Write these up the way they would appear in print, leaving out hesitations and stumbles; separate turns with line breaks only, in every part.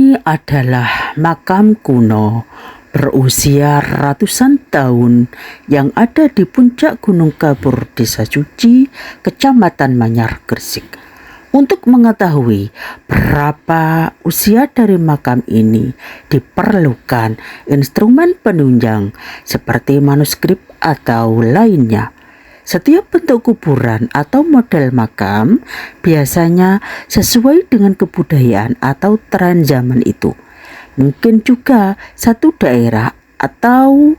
Ini adalah makam kuno berusia ratusan tahun yang ada di puncak Gunung Kapur, Desa Suci, Kecamatan Manyar, Gresik. Untuk mengetahui berapa usia dari makam ini, diperlukan instrumen penunjang seperti manuskrip atau lainnya. Setiap bentuk kuburan atau model makam biasanya sesuai dengan kebudayaan atau tren zaman itu. Mungkin juga satu daerah atau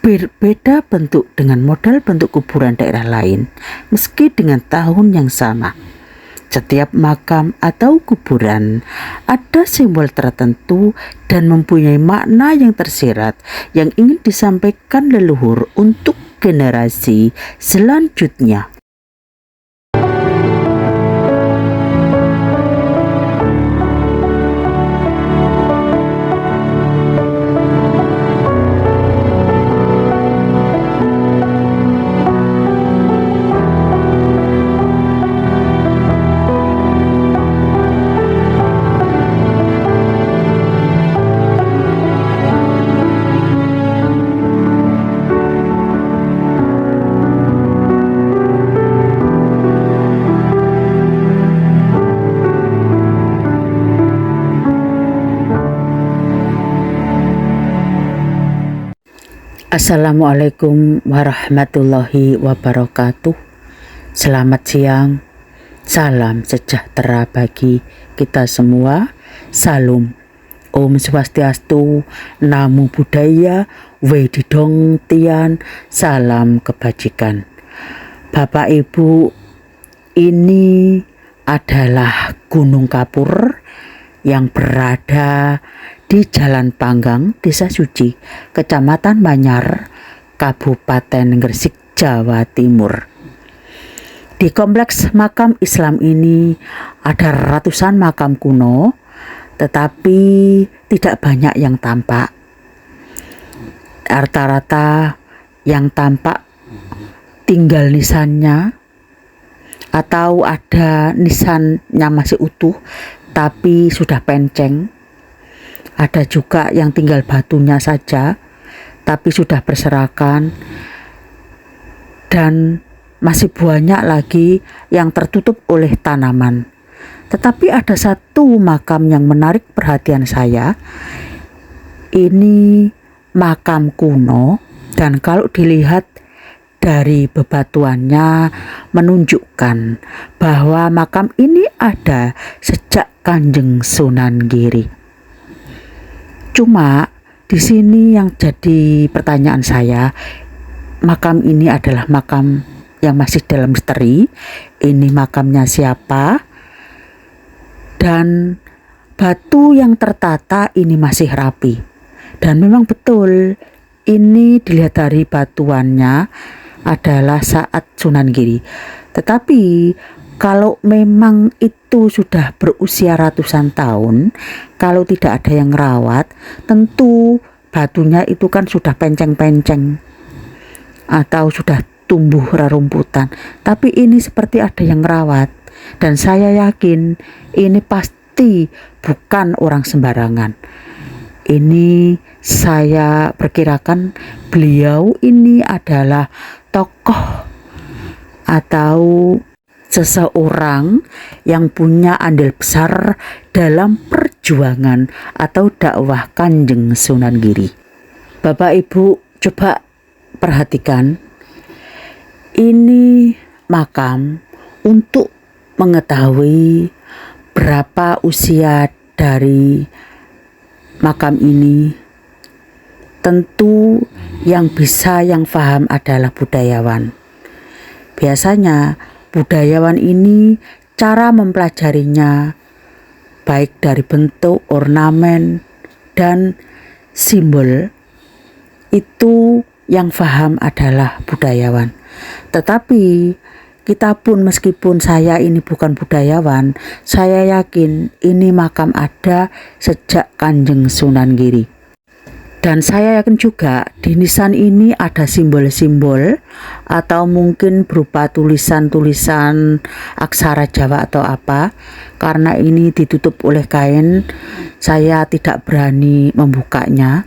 berbeda bentuk dengan model bentuk kuburan daerah lain, meski dengan tahun yang sama. Setiap makam atau kuburan ada simbol tertentu dan mempunyai makna yang tersirat yang ingin disampaikan leluhur untuk generasi selanjutnya. Assalamualaikum warahmatullahi wabarakatuh. Selamat siang, salam sejahtera bagi kita semua. Salam, Om Swastiastu, Namo Buddhaya, Wedidong Tian, salam kebajikan. Bapak Ibu, ini adalah Gunung Kapur yang berada di Jalan Panggang, Desa Suci, Kecamatan Manyar, Kabupaten Gresik, Jawa Timur. Di kompleks makam Islam ini ada ratusan makam kuno, tetapi tidak banyak yang tampak. Rata-rata yang tampak tinggal nisannya, atau ada nisannya masih utuh tapi sudah penceng. Ada juga yang tinggal batunya saja tapi sudah berserakan, dan masih banyak lagi yang tertutup oleh tanaman. Tetapi ada satu makam yang menarik perhatian saya. Ini makam kuno, dan kalau dilihat dari bebatuannya menunjukkan bahwa makam ini ada sejak Kanjeng Sunan Giri. Cuma di sini yang jadi pertanyaan saya, makam ini adalah makam yang masih dalam misteri. Ini makamnya siapa? Dan batu yang tertata ini masih rapi. Dan memang betul, ini dilihat dari batuannya adalah saat Sunan Giri. Tetapi kalau memang itu sudah berusia ratusan tahun, kalau tidak ada yang rawat, tentu batunya itu kan sudah penceng-penceng atau sudah tumbuh rerumputan. Tapi ini seperti ada yang rawat, dan saya yakin ini pasti bukan orang sembarangan. Ini saya perkirakan beliau ini adalah tokoh atau seseorang yang punya andil besar dalam perjuangan atau dakwah Kanjeng Sunan Giri. Bapak Ibu, coba perhatikan, ini makam untuk mengetahui berapa usia dari makam ini. Tentu yang bisa, yang paham adalah budayawan. Biasanya budayawan ini cara mempelajarinya baik dari bentuk, ornamen, dan simbol, itu yang paham adalah budayawan. Tetapi kita pun, meskipun saya ini bukan budayawan, saya yakin ini makam ada sejak Kanjeng Sunan Giri. Dan saya yakin juga di nisan ini ada simbol-simbol atau mungkin berupa tulisan-tulisan aksara Jawa atau apa. Karena ini ditutup oleh kain, saya tidak berani membukanya.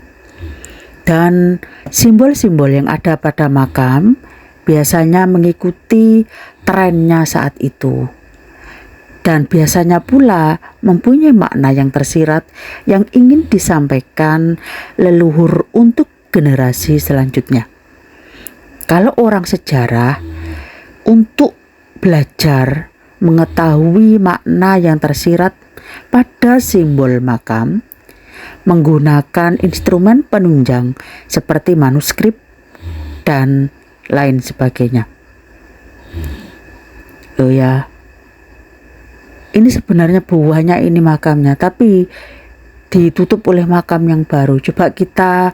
Dan simbol-simbol yang ada pada makam biasanya mengikuti trennya saat itu. Dan biasanya pula mempunyai makna yang tersirat yang ingin disampaikan leluhur untuk generasi selanjutnya. Kalau orang sejarah, untuk belajar mengetahui makna yang tersirat pada simbol makam, menggunakan instrumen penunjang seperti manuskrip dan lain sebagainya. Oh ya, ini sebenarnya buahnya ini makamnya, tapi ditutup oleh makam yang baru. Coba kita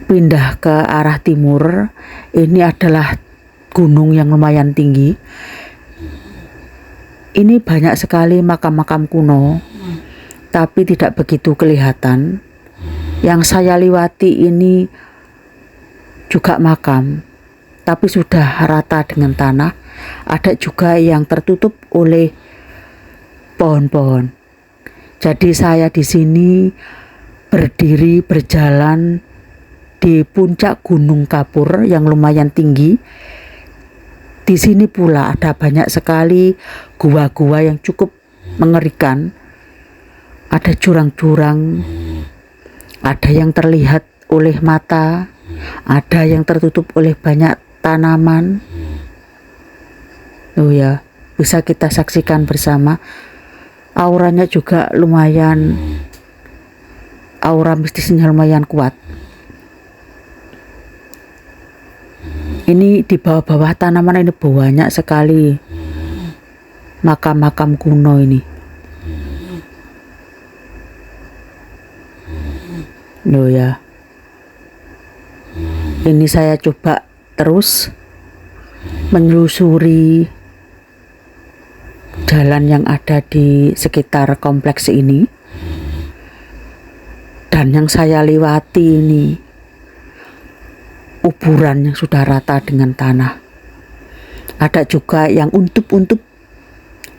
pindah ke arah timur. Ini adalah gunung yang lumayan tinggi. Ini banyak sekali makam-makam kuno, tapi tidak begitu kelihatan. Yang saya liwati ini juga makam, tapi sudah rata dengan tanah. Ada juga yang tertutup oleh pohon-pohon. Jadi saya di sini berdiri berjalan di puncak Gunung Kapur yang lumayan tinggi. Di sini pula ada banyak sekali gua-gua yang cukup mengerikan. Ada jurang-jurang, ada yang terlihat oleh mata, ada yang tertutup oleh banyak tanaman. Oh ya, bisa kita saksikan bersama. Auranya juga lumayan, aura mistisnya lumayan kuat. Ini di bawah-bawah tanaman ini banyak sekali makam-makam kuno ini. Oh ya, ini saya coba terus menelusuri jalan yang ada di sekitar kompleks ini. Dan yang saya lewati ini kuburan yang sudah rata dengan tanah. Ada juga yang untup-untup,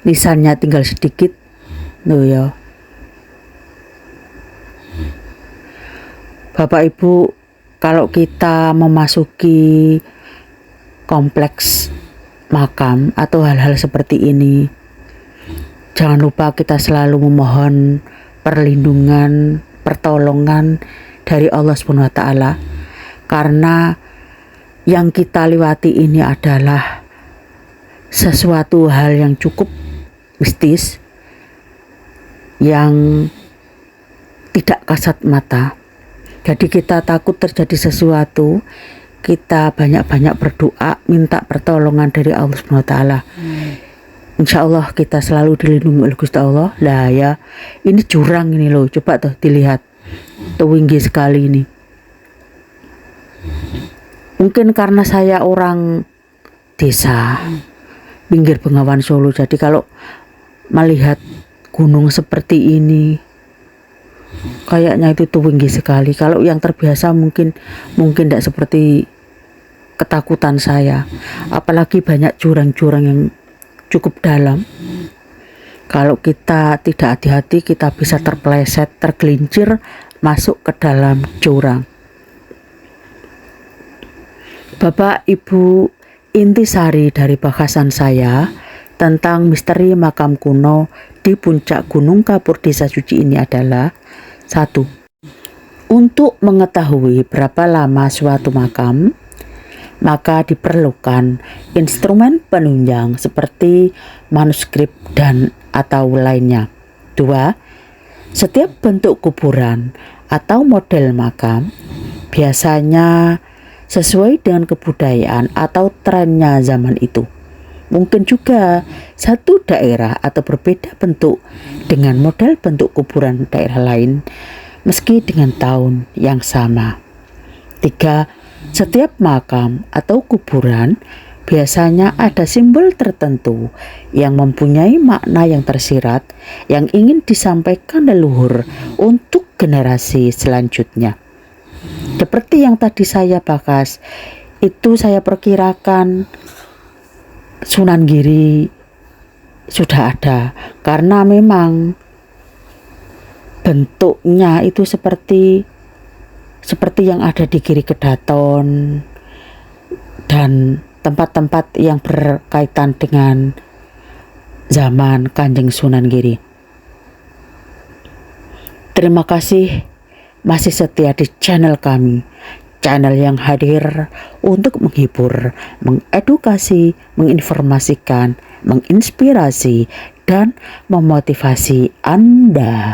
nisannya tinggal sedikit. Loh ya, Bapak Ibu, kalau kita memasuki kompleks makam atau hal-hal seperti ini, jangan lupa kita selalu memohon perlindungan, pertolongan dari Allah SWT. Karena yang kita lewati ini adalah sesuatu hal yang cukup mistis, yang tidak kasat mata. Jadi kita takut terjadi sesuatu, kita banyak-banyak berdoa, minta pertolongan dari Allah SWT. Insya Allah kita selalu dilindungi oleh Gusti Allah. Lah ya, ini jurang ini loh, coba tuh dilihat, tinggi sekali ini. Mungkin karena saya orang desa pinggir Bengawan Solo, jadi kalau melihat gunung seperti ini kayaknya itu tinggi sekali. Kalau yang terbiasa mungkin tidak seperti ketakutan saya, apalagi banyak jurang-jurang yang cukup dalam. Kalau kita tidak hati-hati, kita bisa terpeleset, tergelincir masuk ke dalam jurang. Bapak Ibu, intisari dari bahasan saya tentang misteri makam kuno di puncak Gunung Kapur Desa Suci ini adalah: 1. Untuk mengetahui berapa lama suatu makam, maka diperlukan instrumen penunjang seperti manuskrip dan atau lainnya. 2. Setiap bentuk kuburan atau model makam biasanya sesuai dengan kebudayaan atau trennya zaman itu. Mungkin juga satu daerah atau berbeda bentuk dengan model bentuk kuburan daerah lain meski dengan tahun yang sama. 3. Setiap makam atau kuburan biasanya ada simbol tertentu yang mempunyai makna yang tersirat yang ingin disampaikan leluhur untuk generasi selanjutnya. Seperti yang tadi saya bahas, itu saya perkirakan Sunan Giri sudah ada karena memang bentuknya itu seperti yang ada di Giri Kedaton dan tempat-tempat yang berkaitan dengan zaman Kanjeng Sunan Giri. Terima kasih masih setia di channel kami, channel yang hadir untuk menghibur, mengedukasi, menginformasikan, menginspirasi, dan memotivasi Anda.